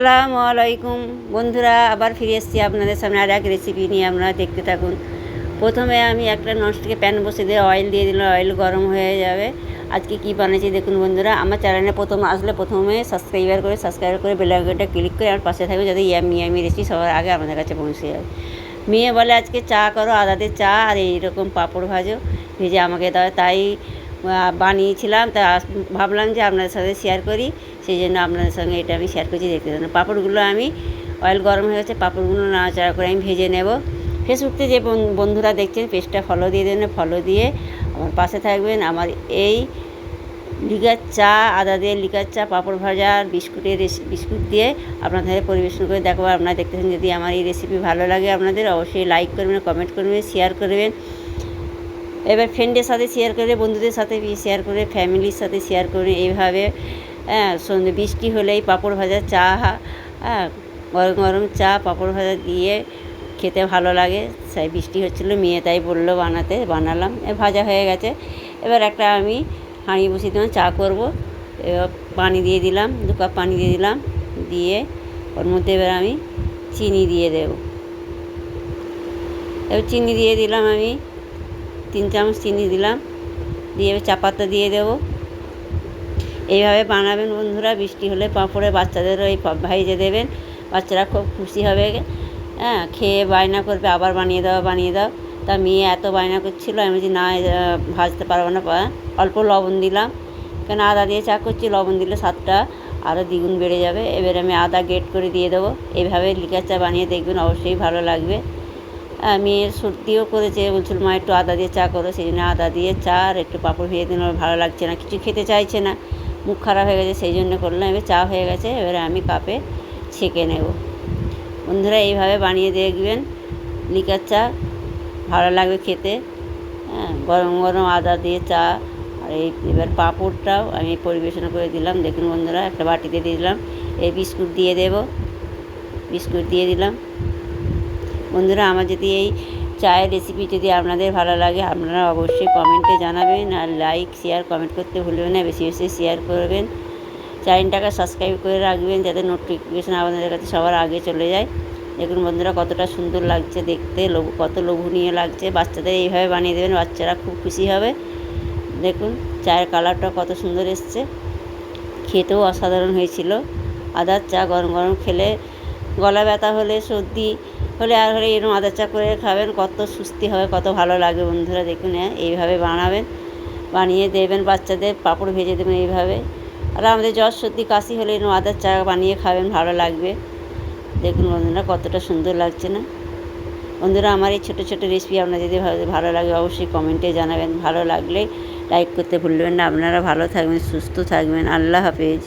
আসসালামু আলাইকুম বন্ধুরা, আবার ফিরে এসেছি আপনাদের সামনে আর এক রেসিপি নিয়ে। আপনারা দেখতে থাকুন। প্রথমে আমি একটা ননস্টিকে প্যান বসে দিয়ে অয়েল দিয়ে দিলাম। অয়েল গরম হয়ে যাবে। আজকে কী বানিয়েছি দেখুন বন্ধুরা। আমার চ্যানেলে প্রথমে সাবস্ক্রাইব করে বেল আইকনটা ক্লিক করে আমার পাশে থাকবে, যাতে ইয়ামি রেসিপি সবার আগে আমাদের কাছে পৌঁছে যায়। মেয়ে বলে আজকে চা করো, আদাদের চা আর এইরকম পাঁপড় ভেজে আমাকে দাও, তাই বানিয়েছিলাম। তা ভাবলাম যে আপনাদের সাথে শেয়ার করি, সেই জন্য আপনাদের সঙ্গে এটা আমি শেয়ার করছি। দেখতে থাকুন। পাঁপড়গুলো আমি অয়েল গরম হয়ে গেছে, পাঁপড়গুলো নাড়াচাড়া করে আমি ভেজে নেব। ফেসবুকতে যে বন্ধুরা দেখছেন পেজটা ফলো দিয়ে দেবেন, ফলো দিয়ে আমার পাশে থাকবেন। আমার এই লিকার চা, আদা দিয়ে লিকার চা, পাঁপড় ভাজা আর বিস্কুট দিয়ে আপনাদের পরিবেশন করে দেখাবো। আপনারা দেখতেছেন। যদি আমার এই রেসিপি ভালো লাগে আপনাদের, অবশ্যই লাইক করবেন, কমেন্ট করবেন, শেয়ার করবেন। এবার ফ্রেন্ডের সাথে শেয়ার করে, বন্ধুদের সাথে শেয়ার করে, ফ্যামিলির সাথে শেয়ার করে। এইভাবে সন্ধ্যে বৃষ্টি হলেই পাঁপড় ভাজা চা, গরম গরম চা পাঁপড় ভাজা দিয়ে খেতে ভালো লাগে। তাই বৃষ্টি হচ্ছিলো, মেয়ে তাই বললো বানালাম। ভাজা হয়ে গেছে। এবার একটা আমি হাঁড়ি বসিয়ে দিলাম, চা করবো। এবার পানি দিয়ে দিলাম, 2 কাপ পানি দিয়ে দিলাম। দিয়ে ওর মধ্যে এবার আমি চিনি দিয়ে দেবো। এবার চিনি দিয়ে দিলাম, আমি 3 চামচ চিনি দিলাম। দিয়ে এবার চা পাতা দিয়ে দেবো। এইভাবে বানাবেন বন্ধুরা। বৃষ্টি হলে পাঁপড়ে বাচ্চাদেরও এই ভেজে দেবেন, বাচ্চারা খুব খুশি হবে। খেয়ে বায়না করবে আবার বানিয়ে দাও। তা মেয়ে এত বায়না করছিল, আমি বলছি না, ভাজতে পারবো না। অল্প লবণ দিলাম, কেন আদা দিয়ে চা করছি, লবণ দিলে স্বাদটা আরও দ্বিগুণ বেড়ে যাবে। এবার আমি আদা গ্রেট করে দিয়ে দেবো। এইভাবে লিকার চা বানিয়ে দেখবেন, অবশ্যই ভালো লাগবে। মেয়ের সর্দিও করেছে, বলছিল মা একটু আদা দিয়ে চা করো, সেই জন্য আদা দিয়ে চা আর একটু পাঁপড় ভেজে দিন। ভালো লাগছে না, কিছু খেতে চাইছে না, মুখ খারাপ হয়ে গেছে, সেই জন্য করলাম। এবার চা হয়ে গেছে, এবারে আমি কাপে ছেঁকে নেব। বন্ধুরা এইভাবে বানিয়ে দেখবেন, লিকার চা ভালো লাগবে খেতে। গরম গরম আদা দিয়ে চা। আর এবার পাঁপড়টাও আমি পরিবেশন করে দিলাম। দেখুন বন্ধুরা, একটা বাটিতে দিয়ে দিলাম। এই বিস্কুট দিয়ে দিলাম। বন্ধুরা, আমার যদি এই চায়ের রেসিপি যদি আপনাদের ভালো লাগে, আপনারা অবশ্যই কমেন্টে জানাবেন। আর লাইক, শেয়ার, কমেন্ট করতে ভুলবেন না। বেশি বেশি শেয়ার করবেন। চ্যানেলটাকে সাবস্ক্রাইব করে রাখবেন, যাতে নোটিফিকেশান আপনাদের কাছে সবার আগে চলে যায়। দেখুন বন্ধুরা, কতটা সুন্দর লাগছে দেখতে, কত লোভনীয় লাগছে। বাচ্চাদের এইভাবে বানিয়ে দেবেন, বাচ্চারা খুব খুশি হবে। দেখুন চায়ের কালারটা কত সুন্দর এসছে, খেতেও অসাধারণ হয়েছিল। আদার চা গরম গরম খেলে, গলা ব্যথা হলে, সর্দি হলে আর হলে এরকম আদা চা করে খাবেন, কত সুস্থি হবে, কত ভালো লাগবে। বন্ধুরা দেখুন, এইভাবে বানাবেন, বানিয়ে দেবেন বাচ্চাদের, পাঁপড় ভেজে দেবেন এইভাবে। আর আমাদের জ্বর সর্দি কাশি হলে এরকম আদার চা বানিয়ে খাবেন, ভালো লাগবে। দেখুন বন্ধুরা, কতটা সুন্দর লাগছে না। বন্ধুরা, আমার এই ছোটো ছোটো রেসিপি আপনার যদি ভালো লাগে, অবশ্যই কমেন্টে জানাবেন। ভালো লাগলে লাইক করতে ভুলবেন না। আপনারা ভালো থাকবেন, সুস্থ থাকবেন। আল্লাহ হাফেজ।